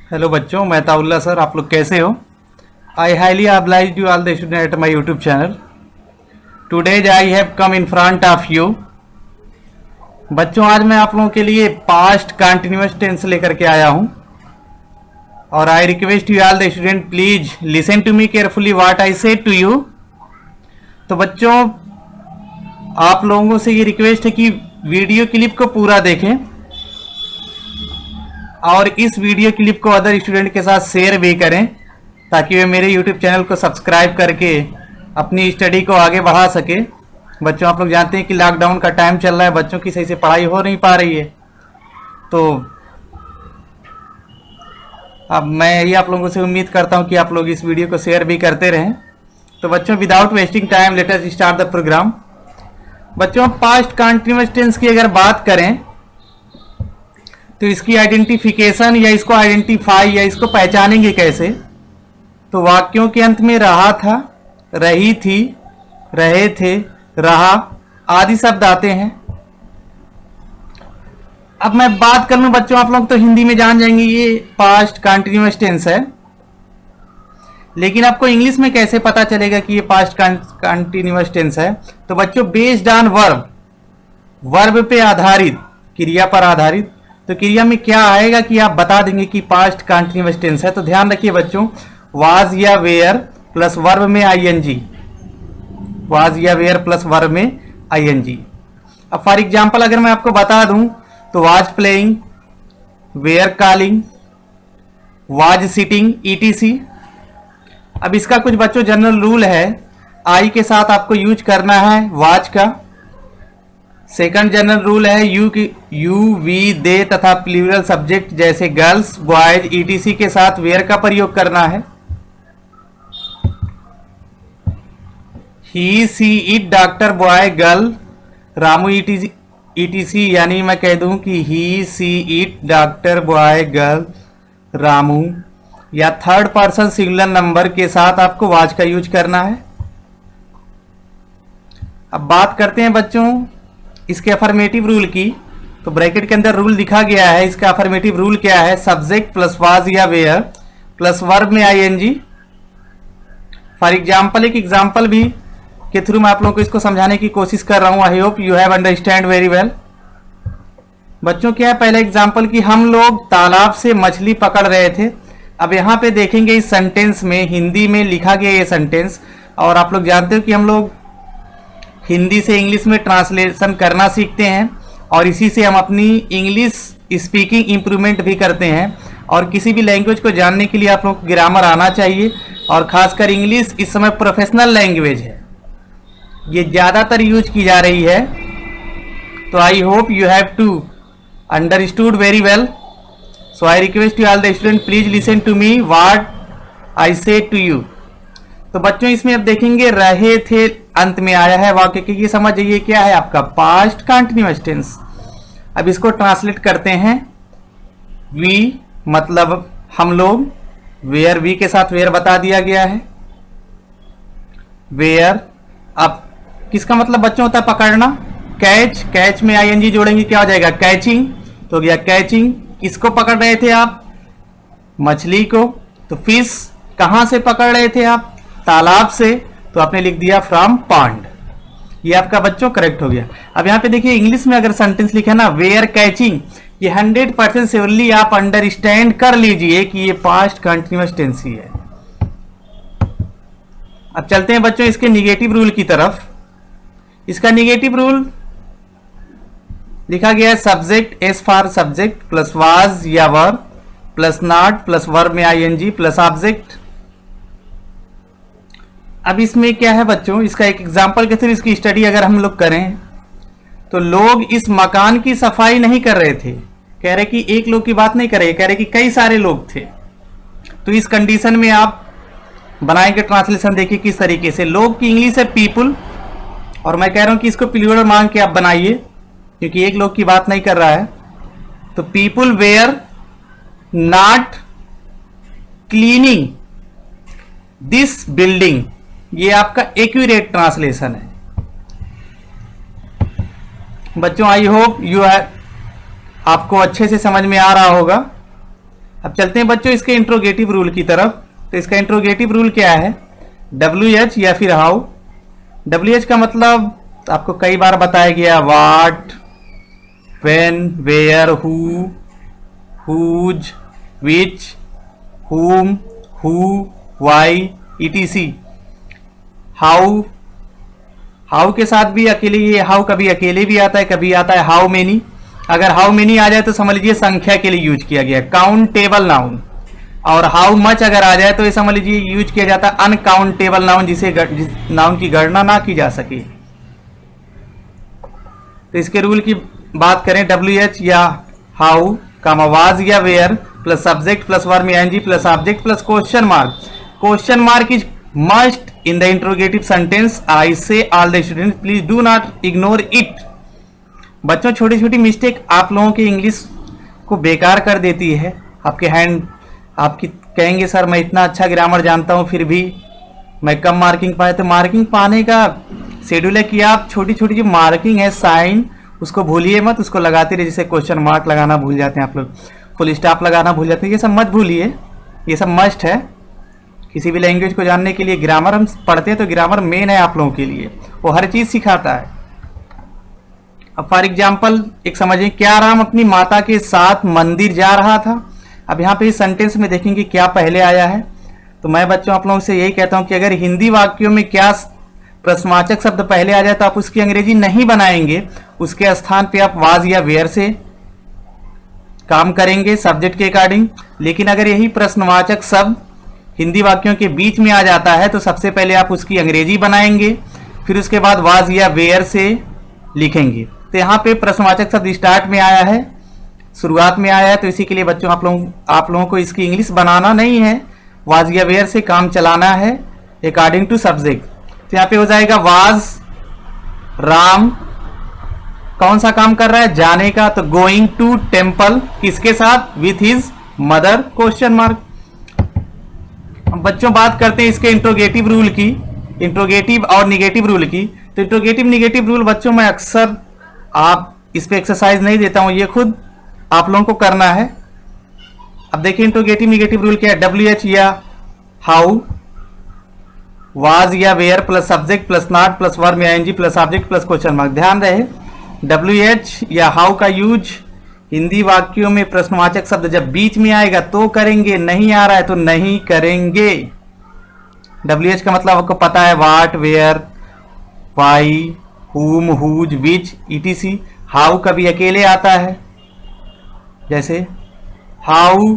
Hello बच्चों, मैं ताउल्ला sir. आप लोग कैसे हो? I highly obliged you all the students at my YouTube channel. Today I have come in front of you. बच्चों, आज मैं आप लोगों के लिए पास्ट कंटिन्यूअस टेंस लेकर के आया हूं और I request you all the student please listen to me carefully what I say to you. तो बच्चों, आप लोगों से ये रिक्वेस्ट है कि वीडियो क्लिप को पूरा देखें और इस वीडियो क्लिप को अदर स्टूडेंट के साथ शेयर भी करें ताकि वे मेरे YouTube चैनल को सब्सक्राइब करके अपनी स्टडी को आगे बढ़ा सके। बच्चों, आप लोग जानते हैं कि लॉकडाउन का टाइम चल रहा है, बच्चों की सही से पढ़ाई हो नहीं पा रही है। तो अब मैं यही आप लोगों से उम्मीद करता हूं कि आप लोग इस वीडियो को शेयर भी करते रहें। तो बच्चों, without wasting time let us start the programme. बच्चों, पास्ट कंटिन्यूअस टेंस की अगर बात करें तो इसकी आइडेंटिफिकेशन या इसको आइडेंटिफाई या इसको पहचानेंगे कैसे? तो वाक्यों के अंत में रहा था, रही थी, रहे थे, रहा आदि शब्द आते हैं। अब मैं बात कर लूं बच्चों, आप लोग तो हिंदी में जान जाएंगे ये पास्ट कंटिन्यूअस टेंस है, लेकिन आपको इंग्लिश में कैसे पता चलेगा कि ये पास्ट कंटिन्यूअस टेंस है? तो बच्चों, बेस्ड ऑन वर्ब, वर्ब पे आधारित, क्रिया पर आधारित। तो क्रिया में क्या आएगा कि आप बता देंगे कि पास्ट कंटिन्यूअस टेंस है। तो ध्यान रखिए बच्चों, वाज या वेयर प्लस वर्ब में आईएनजी, वाज या वेयर प्लस वर्ब में आईएनजी। अब फॉर एग्जांपल अगर मैं आपको बता दूं तो was playing, were calling, was sitting, E T C. अब इसका कुछ बच्चों जनरल रूल है, आई के साथ आपको यूज करना है वाज का। सेकंड जनरल रूल है यू वी दे तथा प्लूरल सब्जेक्ट जैसे गर्ल्स, बॉयज, ईटीसी के साथ वेयर का प्रयोग करना है। He, she, it, doctor, boy, girl, Ramu, ETC. यानी मैं कह दूं कि he, she, it, doctor, boy, girl, Ramu या थर्ड पर्सन सिंगुलर नंबर के साथ आपको वाज का यूज करना है। अब बात करते हैं बच्चों इसके अफर्मेटिव रूल की। तो ब्रैकेट के अंदर रूल दिखा गया है, इसका अफर्मेटिव रूल क्या है? सब्जेक्ट प्लस वाज या वेयर प्लस वर्ब में आईएनजी। फॉर एग्जाम्पल, एक एग्जाम्पल भी के थ्रू मैं आप लोगों को इसको समझाने की कोशिश कर रहा हूं। आई hope you have understand very well. बच्चों, क्या है पहले एग्जाम्पल की हम लोग तालाब से मछली पकड़ रहे थे। अब यहाँ पे देखेंगे इस सेंटेंस में हिंदी में लिखा गया ये सेंटेंस, और आप लोग जानते हो कि हम लोग हिंदी से इंग्लिश में ट्रांसलेशन करना सीखते हैं और इसी से हम अपनी इंग्लिश स्पीकिंग इम्प्रूवमेंट भी करते हैं। और किसी भी लैंग्वेज को जानने के लिए आप लोग को ग्रामर आना चाहिए, और खासकर इंग्लिश इस समय प्रोफेशनल लैंग्वेज है, ये ज़्यादातर यूज की जा रही है। तो I hope you have to understood very well. So I request you all the student please listen to me what I say to you. तो बच्चों, इसमें अब देखेंगे रहे थे अंत में आया है वाक्य के, ये समझ जाइए क्या है आपका पास्ट कंटिन्यूअस टेंस। अब इसको ट्रांसलेट करते हैं। वी मतलब हम लोग, वेयर वी के साथ वेयर बता दिया गया है, वेयर। अब किसका मतलब बच्चों होता है पकड़ना? कैच, कैच में आईएनजी जोड़ेंगे क्या हो जाएगा? कैचिंग। तो गया कैचिंग। किसको पकड़ रहे थे आप? मछली को। तो फिश कहां से पकड़ रहे थे आप? तालाब से। तो आपने लिख दिया फ्रॉम पॉन्ड। ये आपका बच्चों करेक्ट हो गया। अब यहाँ पे देखिए इंग्लिश में अगर सेंटेंस लिखा ना वेयर कैचिंग, ये 100% श्योरली आप अंडरस्टैंड कर लीजिए कि ये पास्ट कंटिन्यूअस टेंस ही है। अब चलते हैं बच्चों इसके निगेटिव रूल की तरफ। इसका निगेटिव रूल लिखा गया है subject, S for subject plus was या verb plus not plus verb में आईएनजी प्लस ऑब्जेक्ट। अब इसमें क्या है बच्चों, इसका एक एग्जांपल के थ्रू इसकी स्टडी अगर हम लोग करें तो लोग इस मकान की सफाई नहीं कर रहे थे। कह रहे कि एक लोग की बात नहीं कर रहे, कह रहे कि कई सारे लोग थे। तो इस कंडीशन में आप बनाएंगे ट्रांसलेशन, देखिए किस तरीके से। लोग की इंग्लिश है पीपुल, और मैं कह रहा हूं कि इसको प्लूरल मांग के आप बनाइए क्योंकि एक लोग की बात नहीं कर रहा है। तो people were not cleaning this building, ये आपका एक्यूरेट ट्रांसलेशन है बच्चों। आई होप यू आपको अच्छे से समझ में आ रहा होगा। अब चलते हैं बच्चों इसके इंट्रोगेटिव रूल की तरफ। तो इसका इंट्रोगेटिव रूल क्या है, WH या फिर हाउ। WH का मतलब आपको कई बार बताया गया, what, when, where, who, whose, which, whom, who, why, etc। How के साथ भी अकेले, ये हाउ कभी अकेले भी आता है, कभी आता है हाउ मेनी। अगर हाउ मेनी आ जाए तो समझ लीजिए संख्या के लिए यूज किया गया, काउंटेबल नाउन। और हाउ मच अगर आ जाए तो ये समझ लीजिए यूज किया जाता है अनकाउंटेबल नाउन, जिस नाउन की गणना ना की जा सके। तो इसके रूल की बात करें, WH या हाउ कामा वाज या where plus subject plus verb ing plus object plus question mark. Question mark is must in the interrogative sentence. I say all the student please do not ignore it. बच्चों छोटी छोटी mistake आप लोगों की English को बेकार कर देती है। आपकी कहेंगे सर मैं इतना अच्छा ग्रामर जानता हूँ फिर भी मैं कम मार्किंग पाए। तो मार्किंग पाने का शेड्यूल है कि आप छोटी छोटी जो मार्किंग है, साइन, उसको भूलिए मत, उसको लगाते रहिए। जैसे क्वेश्चन मार्क लगाना भूल जाते हैं आप लोग, फुल स्टॉप लगाना भूल जाते हैं, ये सब मत भूलिए, ये सब मस्ट है किसी भी लैंग्वेज को जानने के लिए। ग्रामर हम पढ़ते हैं तो ग्रामर मेन है आप लोगों के लिए, वो हर चीज़ सिखाता है। अब फॉर एग्जाम्पल एक समझिए, क्या राम अपनी माता के साथ मंदिर जा रहा था। अब यहाँ पे इस सेंटेंस में देखेंगे क्या पहले आया है। तो मैं बच्चों आप लोगों से यही कहता हूँ कि अगर हिंदी वाक्यों में क्या प्रश्नवाचक शब्द पहले आ जाए तो आप उसकी अंग्रेजी नहीं बनाएंगे, उसके स्थान पे आप वाज या वेयर से काम करेंगे सब्जेक्ट के अकॉर्डिंग। लेकिन अगर यही प्रश्नवाचक शब्द हिंदी वाक्यों के बीच में आ जाता है तो सबसे पहले आप उसकी अंग्रेजी बनाएंगे, फिर उसके बाद वाज या वेयर से लिखेंगे। तो यहाँ पे प्रश्नवाचक शब्द स्टार्ट में आया है, शुरुआत में आया है, तो इसी के लिए बच्चों आप लोगों को इसकी इंग्लिश बनाना नहीं है, वाज या वेयर से काम चलाना है अकॉर्डिंग टू सब्जेक्ट। तो यहाँ पे हो जाएगा वाज, राम कौन सा काम कर रहा है, जाने का, तो गोइंग टू टेम्पल, किसके साथ, with his mother, question mark. बच्चों बात करते हैं इसके इंट्रोगेटिव रूल की, इंट्रोगेटिव और निगेटिव रूल की। तो इंट्रोगेटिव निगेटिव रूल बच्चों मैं अक्सर आप इस पे एक्सरसाइज नहीं देता हूं, ये खुद आप लोगों को करना है। अब देखिए इंट्रोगेटिव निगेटिव रूल क्या है, WH या हाउ, वाज या where plus subject plus not plus verb या ing plus object plus question mark. ध्यान रहे WH या हाउ का यूज हिंदी वाक्यों में प्रश्नवाचक शब्द जब बीच में आएगा तो करेंगे, नहीं आ रहा है तो नहीं करेंगे। WH का मतलब आपको पता है, what, where, why, whom, whose, which, etc। How कभी अकेले आता है, जैसे हाउ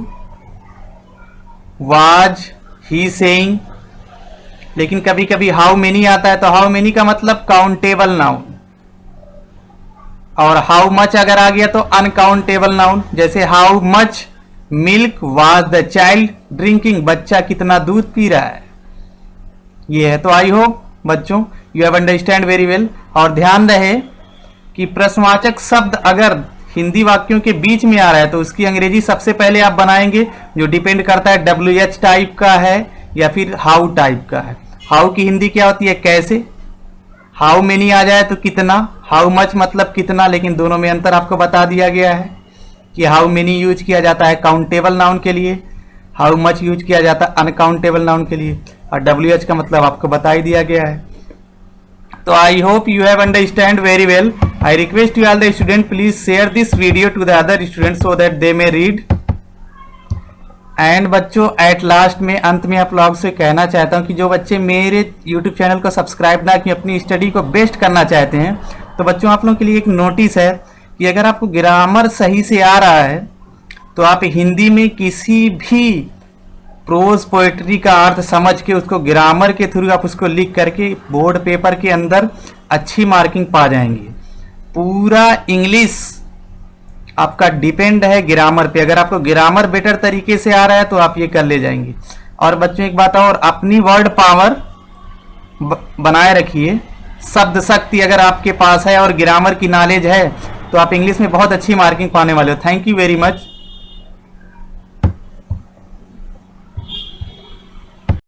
वाज ही सेइंग। लेकिन कभी कभी हाउ मेनी आता है, तो हाउ मेनी का मतलब काउंटेबल नाउन। और हाउ मच अगर आ गया तो अनकाउंटेबल नाउन, जैसे how much milk was the child drinking, बच्चा कितना दूध पी रहा है। ये है। तो आई होप बच्चों you have understand very well. और ध्यान रहे कि प्रश्नवाचक शब्द अगर हिंदी वाक्यों के बीच में आ रहा है तो उसकी अंग्रेजी सबसे पहले आप बनाएंगे, जो डिपेंड करता है WH टाइप का है या फिर हाउ टाइप का है। हाउ की हिंदी क्या होती है, कैसे। हाउ मेनी आ जाए तो कितना, हाउ मच मतलब कितना, लेकिन दोनों में अंतर आपको बता दिया गया है कि हाउ मेनी यूज किया जाता है काउंटेबल नाउन के लिए, हाउ मच यूज किया जाता है अनकाउंटेबल नाउन के लिए, और WH का मतलब आपको बता ही दिया गया है। तो I hope you have understand very well. I request you all the student please share this video to the other students so that they may read. And बच्चों एट लास्ट में अंत में आप लोग से कहना चाहता हूं कि जो बच्चे मेरे यूट्यूब चैनल को सब्सक्राइब ना कि अपनी स्टडी को बेस्ट करना चाहते हैं, तो बच्चों आप लोगों के लिए एक नोटिस है कि अगर आपको ग्रामर सही से आ रहा है तो आप हिंदी में किसी भी प्रोज पोएट्री का अर्थ समझ के उसको ग्रामर के थ्रू आप उसको लिख करके बोर्ड पेपर के अंदर अच्छी मार्किंग पा जाएंगे। पूरा इंग्लिश आपका डिपेंड है ग्रामर पे। अगर आपको ग्रामर बेटर तरीके से आ रहा है तो आप ये कर ले जाएंगे। और बच्चों एक बात और, अपनी वर्ड पावर बनाए रखिए। शब्द शक्ति अगर आपके पास है और ग्रामर की नॉलेज है तो आप इंग्लिश में बहुत अच्छी मार्किंग पाने वाले हो। Thank you very much.